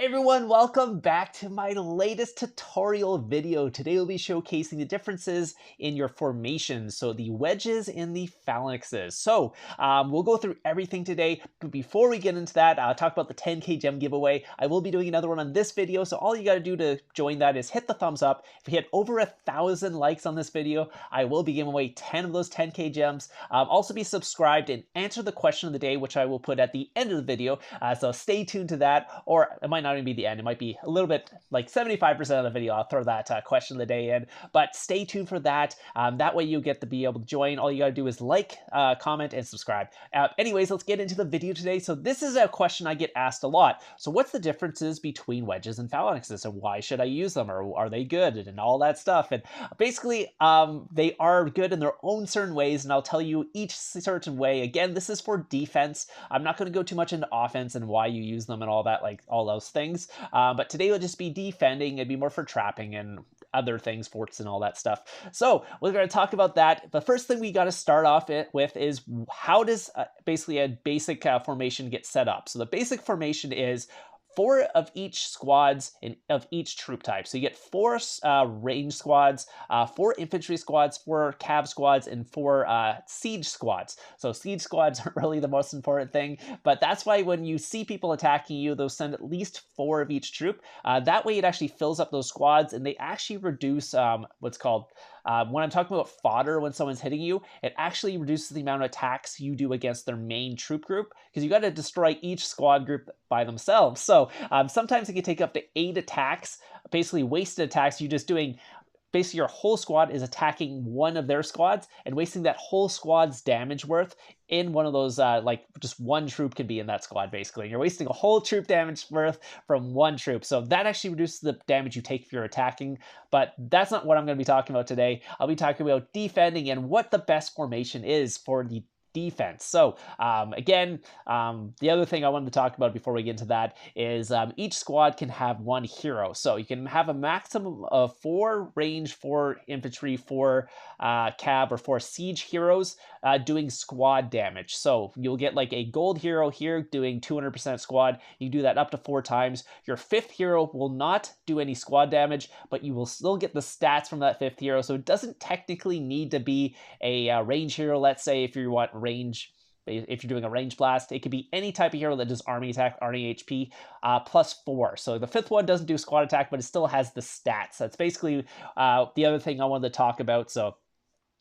Hey everyone, welcome back to my latest tutorial video. Today we'll be showcasing the differences in your formations, so the wedges and the phalanxes. We'll go through everything today, but before we get into that, I'll talk about the 10k gem giveaway. I will be doing another one on this video, so all you gotta do to join that is hit the thumbs up. If we hit over 1,000 likes on this video, I will be giving away 10 of those 10k gems. Also be subscribed and answer the question of the day, which I will put at the end of the video, so stay tuned to that, or it might not even be the end. It might be a little bit like 75% of the video. I'll throw that question of the day in, but stay tuned for that. That way you get to be able to join. All you got to do is like, comment, and subscribe. Anyways, let's get into the video today. So this is a question I get asked a lot. So what's the differences between wedges and phalanxes, and why should I use them, or are they good, and all that stuff? And basically, they are good in their own certain ways, and I'll tell you each certain way. Again, this is for defense. I'm not going to go too much into offense and why you use them and all that, like all those things. But today will just be defending. It'd be more for trapping and other things, forts and all that stuff. So we're going to talk about that. The first thing we got to start off with is how does basically a basic formation get set up. So the basic formation is 4 of each squads of each troop type. So you get 4 range squads, 4 infantry squads, 4 cav squads, and 4 siege squads. So siege squads aren't really the most important thing, but that's why when you see people attacking you, they'll send at least 4 of each troop. That way it actually fills up those squads, and they actually reduce what's called when I'm talking about fodder when someone's hitting you, it actually reduces the amount of attacks you do against their main troop group, because you got to destroy each squad group by themselves. So sometimes it can take up to 8 attacks, basically wasted attacks. You're just doing basically your whole squad is attacking one of their squads and wasting that whole squad's damage worth in one of those, like just one troop can be in that squad basically. You're wasting a whole troop damage worth from one troop. So that actually reduces the damage you take if you're attacking, but that's not what I'm going to be talking about today. I'll be talking about defending and what the best formation is for the defense. So the other thing I wanted to talk about before we get into that is each squad can have 1 hero. So you can have a maximum of 4 range, 4 infantry, 4 cav, or 4 siege heroes doing squad damage. So you'll get like a gold hero here doing 200% squad. You do that up to 4 times. Your 5th hero will not do any squad damage, but you will still get the stats from that 5th hero. So it doesn't technically need to be a range hero. Let's say if you want range, if you're doing a range blast, it could be any type of hero that does army attack, army HP, plus 4. So the 5th one doesn't do squad attack, but it still has the stats. That's basically the other thing I wanted to talk about. So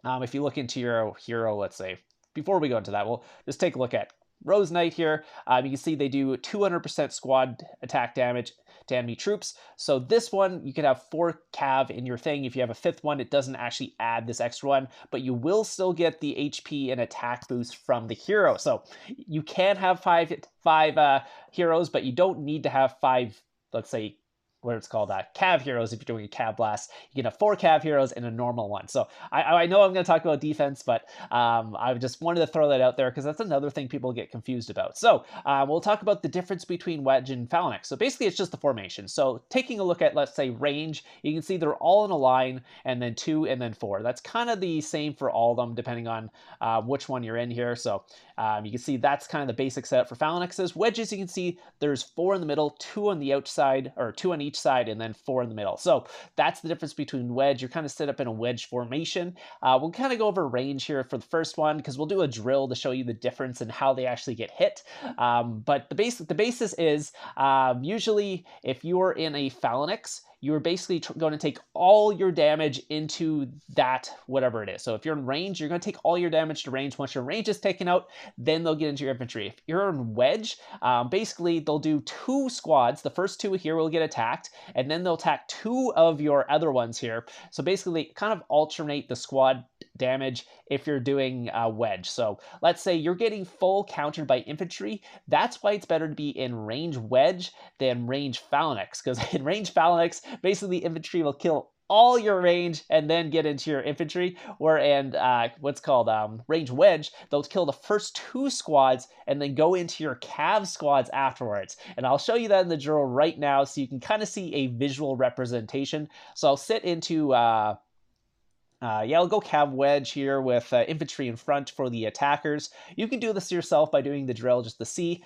if you look into your hero, let's say, before we go into that, we'll just take a look at Rose Knight here. You can see they do 200% squad attack damage to enemy troops. So this one, you can have 4 cav in your thing. If you have a 5th one, it doesn't actually add this extra one, but you will still get the HP and attack boost from the hero. So you can have five heroes, but you don't need to have 5, let's say, what it's called, cav heroes. If you're doing a cav blast, you can have 4 cav heroes and a normal one. So I know I'm going to talk about defense, but I just wanted to throw that out there because that's another thing people get confused about. So we'll talk about the difference between wedge and phalanx. So basically it's just the formation. So taking a look at, let's say, range, you can see they're all in a line, and then 2 and then 4. That's kind of the same for all of them depending on which one you're in here. So you can see that's kind of the basic setup for phalanxes. Wedges, you can see there's 4 in the middle, 2 on the outside, or 2 on each side, and then 4 in the middle. So that's the difference between wedge. You're kind of set up in a wedge formation. We'll kind of go over range here for the first one because we'll do a drill to show you the difference and how they actually get hit. But the basis is usually if you're in a phalanx, you're basically going to take all your damage into that, whatever it is. So if you're in range, you're going to take all your damage to range. Once your range is taken out, then they'll get into your infantry. If you're in wedge, basically they'll do 2 squads. The first 2 here will get attacked, and then they'll attack 2 of your other ones here. So basically kind of alternate the squad damage if you're doing wedge. So let's say you're getting full countered by infantry. That's why it's better to be in range wedge than range phalanx, because in range phalanx, basically infantry will kill all your range and then get into your infantry, or and what's called range wedge, they'll kill the first 2 squads and then go into your cav squads afterwards. And I'll show you that in the drill right now so you can kind of see a visual representation. So I'll sit into Yeah, I'll go Cav Wedge here with infantry in front for the attackers. You can do this yourself by doing the drill just to see.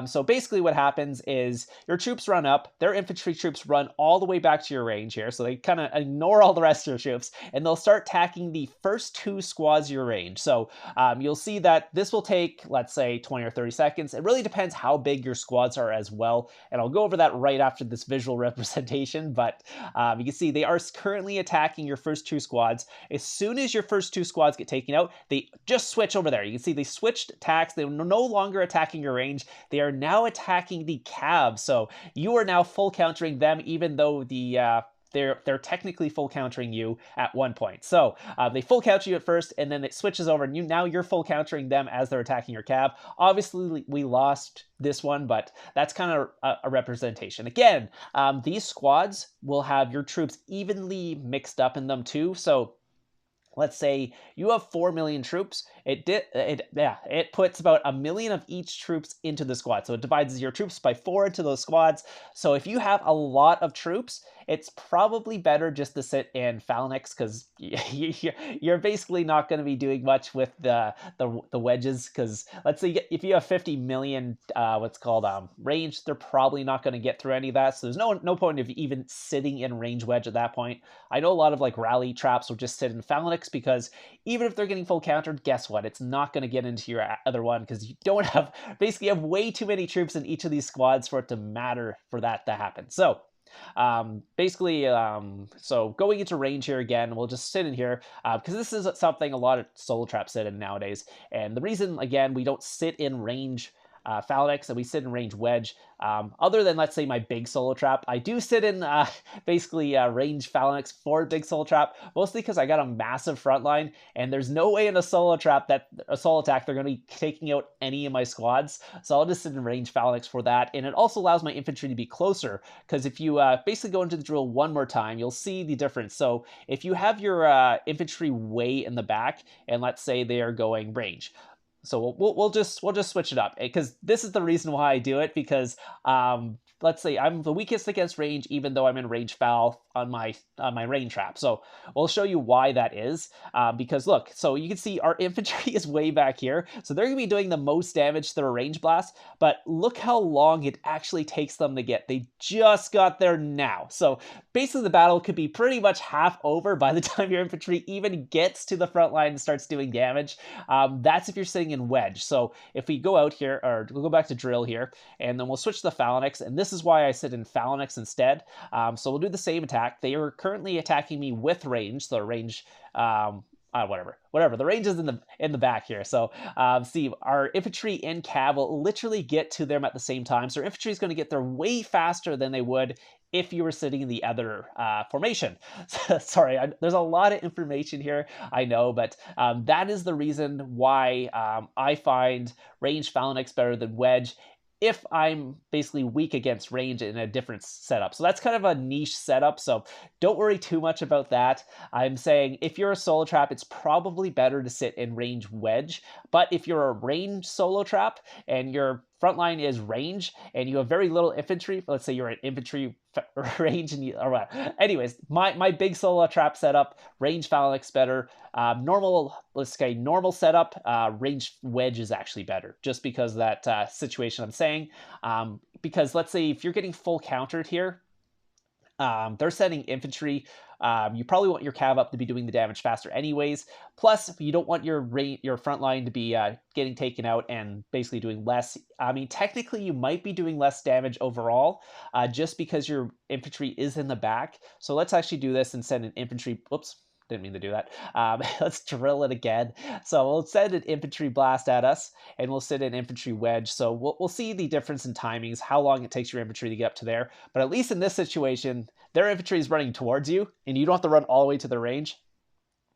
So basically what happens is your troops run up, their infantry troops run all the way back to your range here, so they kind of ignore all the rest of your troops, and they'll start attacking the first 2 squads of your range. So you'll see that this will take, let's say, 20 or 30 seconds. It really depends how big your squads are as well, and I'll go over that right after this visual representation, but you can see they are currently attacking your first 2 squads. As soon as your first 2 squads get taken out, they just switch over there. You can see they switched attacks. They're no longer attacking your range. They are now attacking the Cav. So you are now full countering them, even though they're technically full countering you at one point. So they full counter you at first, and then it switches over, and now you're full countering them as they're attacking your Cav. Obviously, we lost this one, but that's kind of a representation. Again, these squads will have your troops evenly mixed up in them too. So let's say you have 4 million troops. It puts about 1 million of each troops into the squad. So it divides your troops by 4 into those squads. So if you have a lot of troops, it's probably better just to sit in Phalanx, because you're basically not going to be doing much with the wedges. Because let's say if you have 50 million range, they're probably not going to get through any of that. So there's no point of even sitting in range wedge at that point. I know a lot of like rally traps will just sit in Phalanx, because even if they're getting full countered, guess what? It's not going to get into your other one, because you basically have way too many troops in each of these squads for it to matter for that to happen. So so going into range here again, we'll just sit in here because this is something a lot of solo traps sit in nowadays. And the reason, again, we don't sit in range Phalanx and we sit in range wedge, other than, let's say, my big solo trap, I do sit in range Phalanx for big solo trap, mostly because I got a massive front line, and there's no way in a solo attack they're going to be taking out any of my squads. So I'll just sit in range Phalanx for that, and it also allows my infantry to be closer, because if you basically go into the drill one more time, you'll see the difference. So if you have your infantry way in the back, and let's say they are going range, so we'll just switch it up, because this is the reason why I do it, because let's say I'm the weakest against range, even though I'm in range foul on my rain trap. So we'll show you why that is, because look, so you can see our infantry is way back here, so they're gonna be doing the most damage to a range blast, but look how long it actually takes them to get. They just got there now. So basically the battle could be pretty much half over by the time your infantry even gets to the front line and starts doing damage. That's if you're sitting in wedge. So if we go out here, or we'll go back to drill here, and then we'll switch to Phalanx, and this is why I sit in Phalanx instead. So we'll do the same attack. They are currently attacking me with range, so range, whatever. The range is in the back here. So see, our infantry and cav will literally get to them at the same time. So our infantry is going to get there way faster than they would if you were sitting in the other formation. Sorry, there's a lot of information here, I know, but that is the reason why I find range Phalanx better than wedge if I'm basically weak against range in a different setup. So that's kind of a niche setup, so don't worry too much about that. I'm saying if you're a solo trap, it's probably better to sit in range wedge, but if you're a range solo trap and your front line is range and you have very little infantry, let's say you're at infantry range and anyways, my big solo trap setup, range Phalanx better. Normal setup, range wedge is actually better, just because of that situation I'm saying. Because let's say if you're getting full countered here, they're sending infantry. You probably want your cav up to be doing the damage faster anyways. Plus, you don't want your front line to be getting taken out and basically doing less. I mean, technically, you might be doing less damage overall, just because your infantry is in the back. So let's actually do this and send an infantry. Oops. Didn't mean to do that. Let's drill it again. So we'll send an infantry blast at us, and we'll send an infantry wedge. So we'll see the difference in timings, how long it takes your infantry to get up to there. But at least in this situation, their infantry is running towards you, and you don't have to run all the way to the range.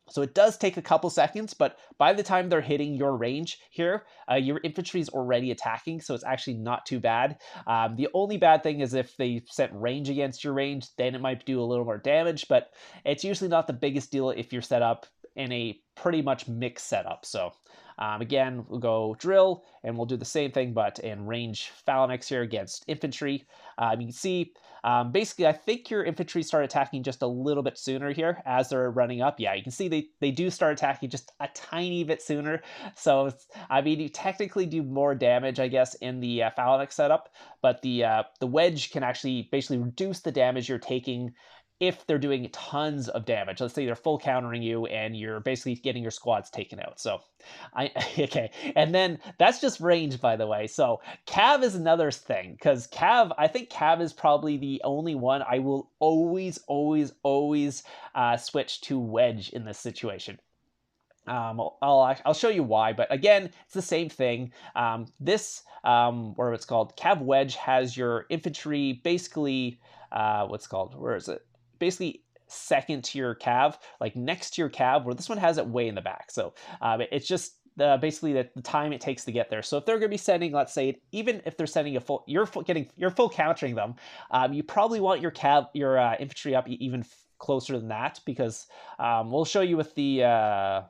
So it does take a couple seconds, but by the time they're hitting your range here, your infantry is already attacking, so it's actually not too bad. The only bad thing is if they set range against your range, then it might do a little more damage, but it's usually not the biggest deal if you're set up in a pretty much mixed setup. So again, we'll go drill, and we'll do the same thing, but in range Phalanx here against infantry. You can see, basically, I think your infantry start attacking just a little bit sooner here as they're running up. Yeah, you can see they do start attacking just a tiny bit sooner. So, I mean, you technically do more damage, I guess, in the Phalanx setup, but the Wedge can actually basically reduce the damage you're taking if they're doing tons of damage. Let's say they're full countering you and you're basically getting your squads taken out. So okay. And then that's just range, by the way. So Cav is another thing, because I think Cav is probably the only one I will always switch to Wedge in this situation. I'll show you why, but again, it's the same thing. Or it's called Cav Wedge has your infantry basically, where is it? Basically second to your Cav, like next to your Cav, where this one has it way in the back. So it's just basically the time it takes to get there. So if they're going to be sending, let's say, even if they're sending you're full countering them, you probably want your infantry up even closer than that, because we'll show you with the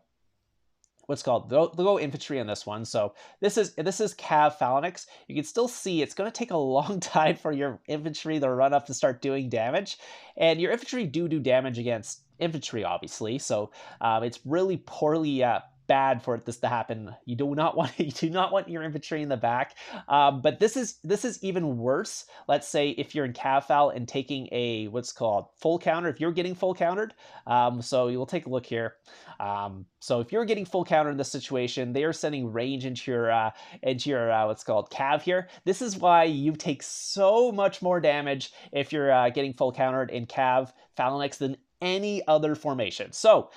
they'll go infantry on this one. So this is Cav Phalanx. You can still see it's going to take a long time for your infantry to run up to start doing damage, and your infantry do damage against infantry, obviously. So it's really poorly bad for this to happen. You do not want your infantry in the back. But this is even worse. Let's say if you're in Cav Phal and taking a full counter. If you're getting full countered, so you'll take a look here. So if you're getting full counter in this situation, they are sending range into your Cav here. This is why you take so much more damage if you're getting full countered in Cav Phalanx than any other formation. So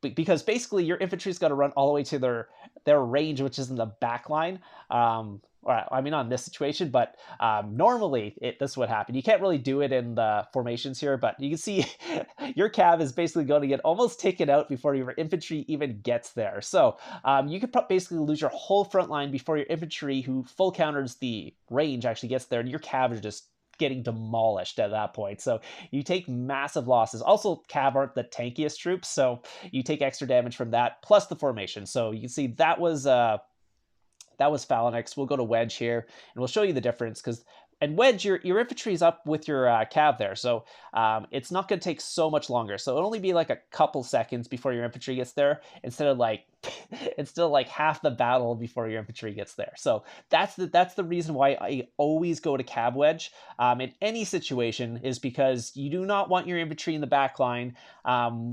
because basically your infantry's got to run all the way to their range, which is in the back line. I mean, on this situation, but normally this would happen. You can't really do it in the formations here, but you can see your Cav is basically going to get almost taken out before your infantry even gets there. So you could basically lose your whole front line before your infantry, who full counters the range, actually gets there, and your Cav is just getting demolished at that point. So you take massive losses. Also, Cav aren't the tankiest troops, so you take extra damage from that, plus the formation. So you can see that was Phalanx. We'll go to Wedge here, and we'll show you the difference, and Wedge, your infantry is up with your Cav there, so it's not going to take so much longer. So it'll only be like a couple seconds before your infantry gets there, instead of like half the battle before your infantry gets there. So that's the reason why I always go to Cav Wedge in any situation, is because you do not want your infantry in the back line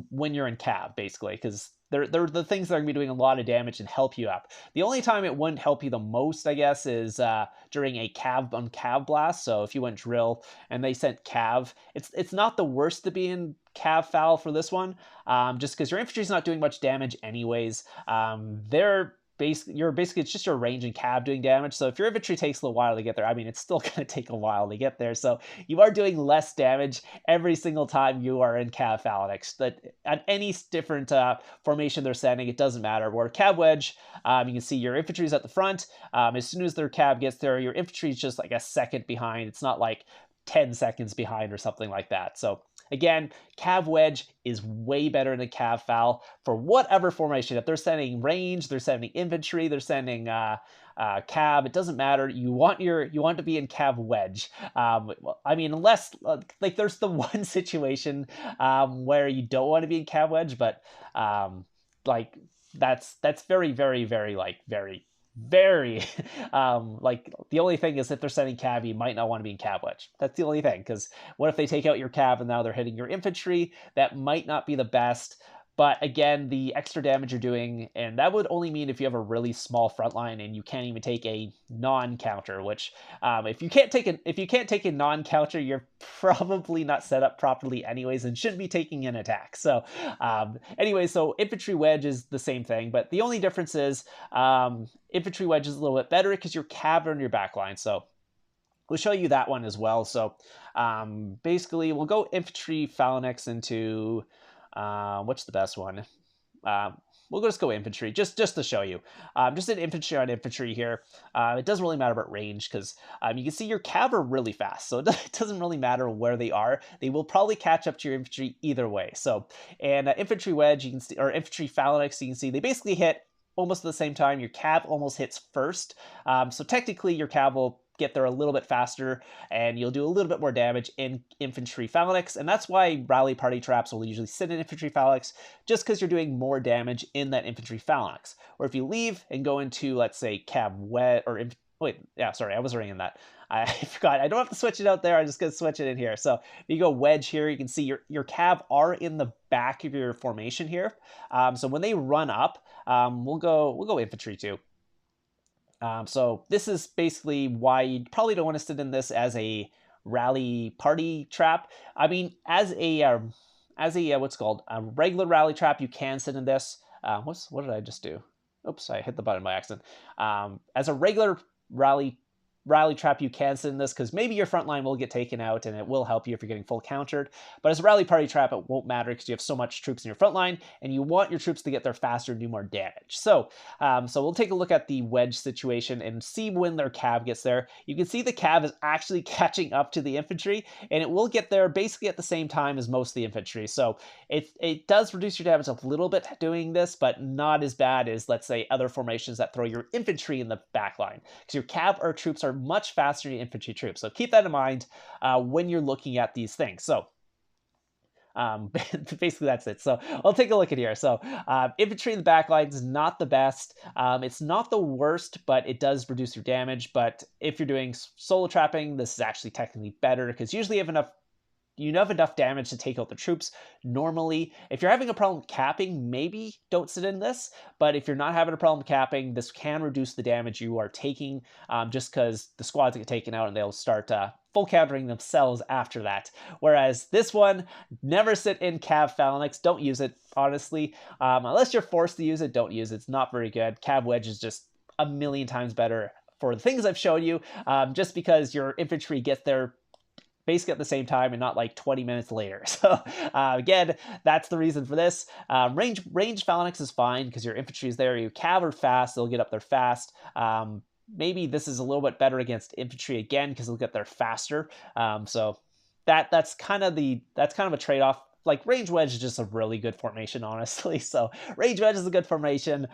when you're in Cav, basically, because they're the things that are going to be doing a lot of damage and help you up. The only time it wouldn't help you the most, I guess, is during a Cav on Cav blast. So if you went drill and they sent Cav, it's not the worst to be in Cav Phal for this one, just because your infantry's not doing much damage anyways. It's just your range and Cav doing damage. So if your infantry takes a little while to get there, I mean, it's still going to take a while to get there. So you are doing less damage every single time you are in Cav Phalanx. But at any different formation they're sending, it doesn't matter. Where Cav Wedge, you can see your infantry is at the front. As soon as their Cav gets there, your infantry is just like a second behind. It's not like 10 seconds behind or something like that. So again, Cav Wedge is way better than Cav Phal for whatever formation. If they're sending range, they're sending infantry, they're sending Cav, it doesn't matter. You want to be in Cav Wedge. I mean, unless like there's the one situation where you don't want to be in Cav Wedge, but like that's very like the only thing is if they're sending Cav, you might not want to be in Cav Wedge. That's the only thing, because what if they take out your Cav and now they're hitting your infantry? That might not be the best. But again, the extra damage you're doing, and that would only mean if you have a really small front line and you can't even take a non-counter, which if you can't take a non-counter, you're probably not set up properly anyways and shouldn't be taking an attack. So anyway, so infantry wedge is the same thing, but the only difference is infantry wedge is a little bit better because you're Cav on your back line. So we'll show you that one as well. So basically, we'll go infantry Phalanx into what's the best one? we'll just go infantry, just to show you. Just an infantry on infantry here. It doesn't really matter about range, because you can see your cav are really fast, so it doesn't really matter where they are. They will probably catch up to your infantry either way. So, and infantry wedge, you can see, or infantry phalanx, you can see they basically hit almost at the same time. Your cav almost hits first. So technically your cav will get there a little bit faster, and you'll do a little bit more damage in infantry phalanx. And that's why rally party traps will usually sit in infantry phalanx, just because you're doing more damage in that infantry phalanx. Or if you leave and go into, let's say, cav wedge, or wait, yeah, sorry, I was reading that. I forgot. I don't have to switch it out there. I'm just going to switch it in here. So if you go wedge here, you can see your cav are in the back of your formation here. So when they run up, we'll go infantry too. So this is basically why you probably don't want to sit in this as a rally party trap. I mean, as a what's called a regular rally trap, you can sit in this. What did I just do? Oops, I hit the button by accident. As a regular rally trap, you can sit in this, because maybe your front line will get taken out, and it will help you if you're getting full countered. But as a rally party trap, it won't matter, because you have so much troops in your front line, and you want your troops to get there faster and do more damage. So, so we'll take a look at the wedge situation and see when their cav gets there. You can see the cav is actually catching up to the infantry, and it will get there basically at the same time as most of the infantry. So it does reduce your damage a little bit doing this, but not as bad as, let's say, other formations that throw your infantry in the back line, because your cav or troops are much faster than your infantry troops. So keep that in mind when you're looking at these things. So basically that's it. So I'll take a look at here. So infantry in the back line is not the best. It's not the worst, but it does reduce your damage. But if you're doing solo trapping, this is actually technically better, because usually you have enough damage to take out the troops. Normally, if you're having a problem capping, maybe don't sit in this. But if you're not having a problem capping, this can reduce the damage you are taking, just because the squads get taken out and they'll start full countering themselves after that. Whereas this one, never sit in cav phalanx. Don't use it, honestly. Unless you're forced to use it, don't use it. It's not very good. Cav wedge is just a million times better for the things I've shown you, just because your infantry gets there basically at the same time and not like 20 minutes later. So again, that's the reason for this. Range phalanx is fine, because your infantry is there. Your cav are fast, they'll get up there fast. Maybe this is a little bit better against infantry again, because they'll get there faster. So that's kind of a trade-off. Like, range wedge is just a really good formation, honestly. So range wedge is a good formation.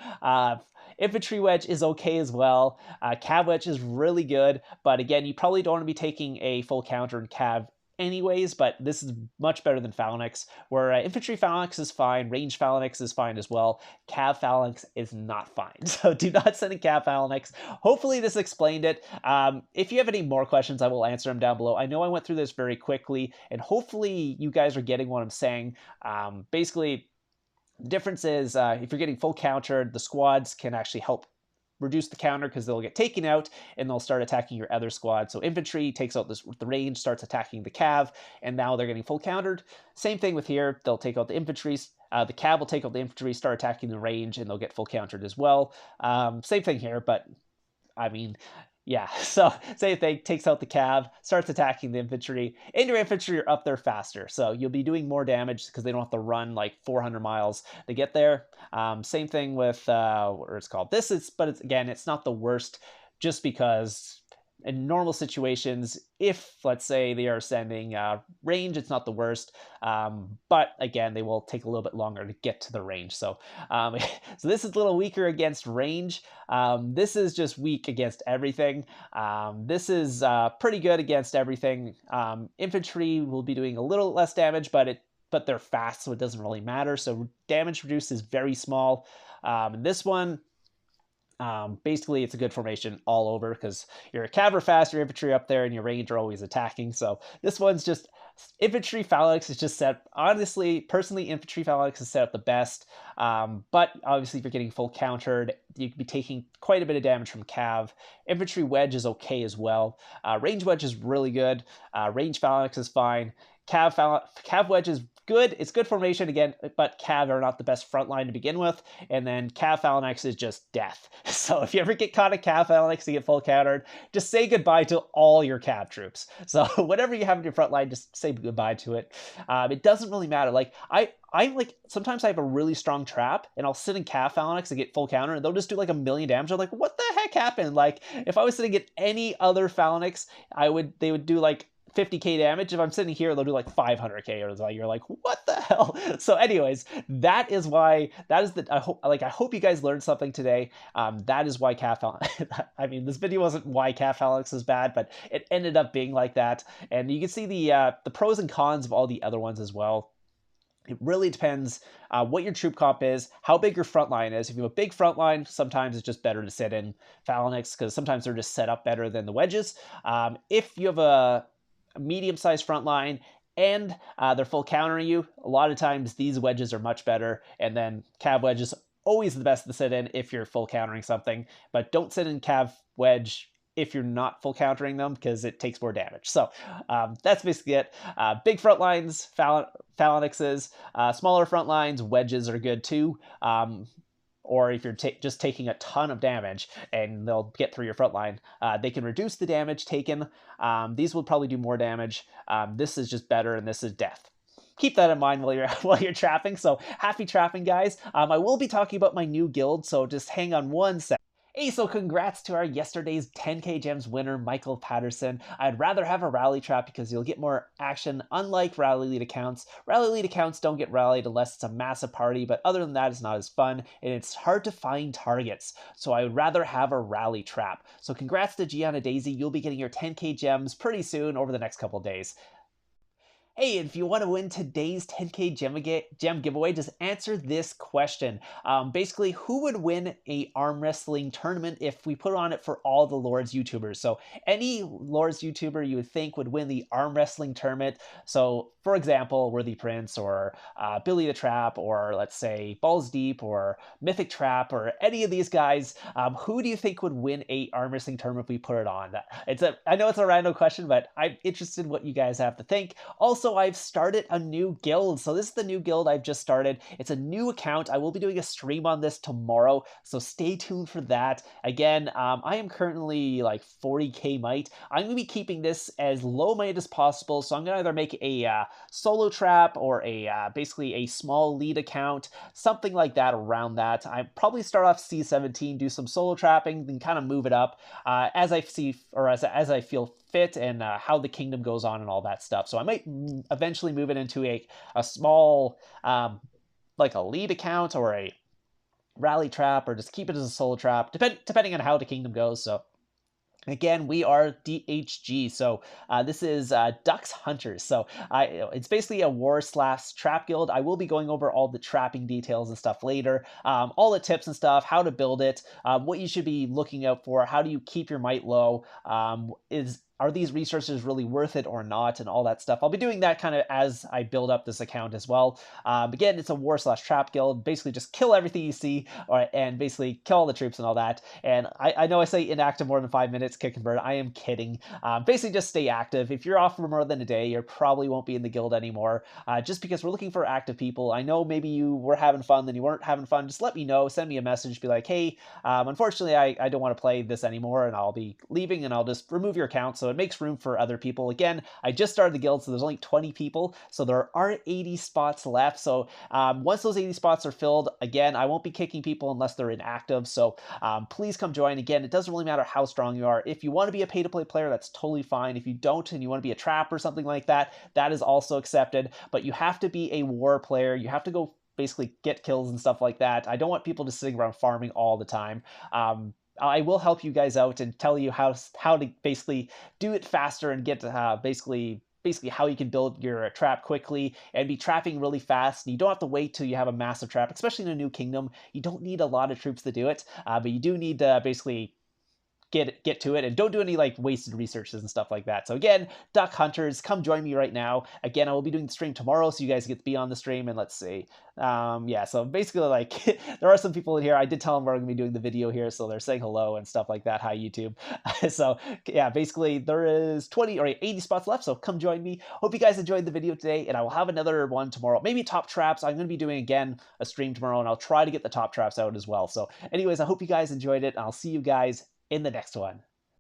Infantry wedge is okay as well. Cav wedge is really good, but again, you probably don't want to be taking a full counter in cav anyways, but this is much better than phalanx, where infantry phalanx is fine, range phalanx is fine as well. Cav phalanx is not fine, so do not send in cav phalanx. Hopefully this explained it. If you have any more questions, I will answer them down below. I know I went through this very quickly, and hopefully you guys are getting what I'm saying. Basically, the difference is if you're getting full countered, the squads can actually help reduce the counter, because they'll get taken out and they'll start attacking your other squad. So infantry takes out the range, starts attacking the cav, and now they're getting full countered. Same thing with here. They'll take out the infantry. The cav will take out the infantry, start attacking the range, and they'll get full countered as well. Same thing here, but I mean, yeah, so same thing, takes out the cav, starts attacking the infantry, and your infantry are up there faster. So you'll be doing more damage, because they don't have to run like 400 miles to get there. Same thing with, what it's called. But again, it's not the worst, just because in normal situations, if, let's say, they are sending range, it's not the worst. But again, they will take a little bit longer to get to the range. So, so this is a little weaker against range. This is just weak against everything. This is pretty good against everything. Infantry will be doing a little less damage, but they're fast, so it doesn't really matter. So damage reduced is very small. This one, basically it's a good formation all over, because your cav are fast, your infantry up there, and your range are always attacking. So this one's just infantry phalanx is just set, honestly, personally, infantry phalanx is set up the best. But obviously if you're getting full countered, you could be taking quite a bit of damage from cav. Infantry wedge is okay as well. Range wedge is really good. Range phalanx is fine. Cav Wedge is good. It's good formation again, but Cav are not the best front line to begin with. And then Cav Phalanx is just death. So if you ever get caught at Cav Phalanx, you get full countered, just say goodbye to all your Cav troops. So whatever you have in your front line, just say goodbye to it. It doesn't really matter. Like I like, sometimes I have a really strong trap and I'll sit in Cav Phalanx and get full counter and they'll just do like 1,000,000 damage. I'm like, what the heck happened? Like if I was sitting at any other Phalanx, they would do like 50k damage. If I'm sitting here, they'll do like 500k, or like, you're like, what the hell? So anyways, that is I hope you guys learned something today. That is why Cav Phalanx, I mean, this video wasn't why Cav Phalanx is bad, but it ended up being like that. And you can see the pros and cons of all the other ones as well. It really depends what your troop comp is, how big your front line is. If you have a big front line, sometimes it's just better to sit in Phalanx because sometimes they're just set up better than the wedges. If you have a medium-sized front line and they're full countering you, a lot of times these wedges are much better, and then Cav Wedge is always the best to sit in if you're full countering something, but don't sit in Cav Wedge if you're not full countering them because it takes more damage. So that's basically it. Big front lines, Phalanxes, smaller front lines, wedges are good too. Or if you're just taking a ton of damage and they'll get through your front line, they can reduce the damage taken. These will probably do more damage. This is just better, and this is death. Keep that in mind while you're trapping. So happy trapping, guys. I will be talking about my new guild, so just hang on one second. Hey, so congrats to our yesterday's 10k gems winner, Michael Patterson. I'd rather have a rally trap because you'll get more action, unlike rally lead accounts. Rally lead accounts don't get rallied unless it's a massive party, but other than that, it's not as fun, and it's hard to find targets. So I would rather have a rally trap. So congrats to Gianna Daisy. You'll be getting your 10k gems pretty soon over the next couple days. Hey, if you want to win today's 10k gem giveaway, just answer this question. Basically, who would win a arm wrestling tournament if we put on it for all the Lords YouTubers? So any Lords YouTuber you would think would win the arm wrestling tournament. So for example, Worthy Prince or Billy the Trap, or let's say Balls Deep or Mythic Trap, or any of these guys, who do you think would win a arm wrestling tournament if we put it on? I know it's a random question, but I'm interested in what you guys have to think. Also, I've started a new guild. So this is the new guild I've just started. It's a new account. I will be doing a stream on this tomorrow, so stay tuned for that. Again, I am currently like 40k might. I'm going to be keeping this as low might as possible, so I'm going to either make a solo trap or basically a small lead account, something like that around that. I probably start off C17, do some solo trapping, then kind of move it up as I see, or as I feel fit, and how the kingdom goes on and all that stuff. So I might eventually move it into a small like a lead account or a rally trap, or just keep it as a solo trap, depending on how the kingdom goes. So again, we are DHG, so this is Ducks Hunters. So it's basically a war/trap guild. I will be going over all the trapping details and stuff later, all the tips and stuff, how to build it, what you should be looking out for, how do you keep your might low, are these resources really worth it or not, and all that stuff. I'll be doing that kind of as I build up this account as well. Again, it's a war/trap guild. Basically, just kill everything you see, and basically kill all the troops and all that. And I know I say inactive more than 5 minutes, kick convert. I am kidding. Basically, just stay active. If you're off for more than a day, you probably won't be in the guild anymore, just because we're looking for active people. I know maybe you were having fun, then you weren't having fun. Just let me know. Send me a message. Be like, hey, unfortunately, I don't want to play this anymore, and I'll be leaving, and I'll just remove your account. So it makes room for other people. Again, I just started the guild, so there's only 20 people, so there are 80 spots left. So once those 80 spots are filled, again, I won't be kicking people unless they're inactive. So please come join. Again, it doesn't really matter how strong you are. If you want to be a pay-to-play player, that's totally fine. If you don't and you want to be a trap or something like that, that is also accepted. But you have to be a war player. You have to go basically get kills and stuff like that. I don't want people just sitting around farming all the time. I will help you guys out and tell you how to basically do it faster and get basically how you can build your trap quickly and be trapping really fast. And you don't have to wait till you have a massive trap, especially in a new kingdom. You don't need a lot of troops to do it, but you do need to basically get to it and don't do any like wasted researches and stuff like that. So again, duck hunters, come join me right now. Again, I will be doing the stream tomorrow, so you guys get to be on the stream. And let's see, yeah, so basically like there are some people in here. I did tell them we're going to be doing the video here, so they're saying hello and stuff like that. Hi YouTube. So yeah, basically there is 20 or 80 spots left, so come join me. Hope you guys enjoyed the video today, and I will have another one tomorrow, maybe top traps. I'm going to be doing again a stream tomorrow, and I'll try to get the top traps out as well. So anyways, I hope you guys enjoyed it, and I'll see you guys in the next one.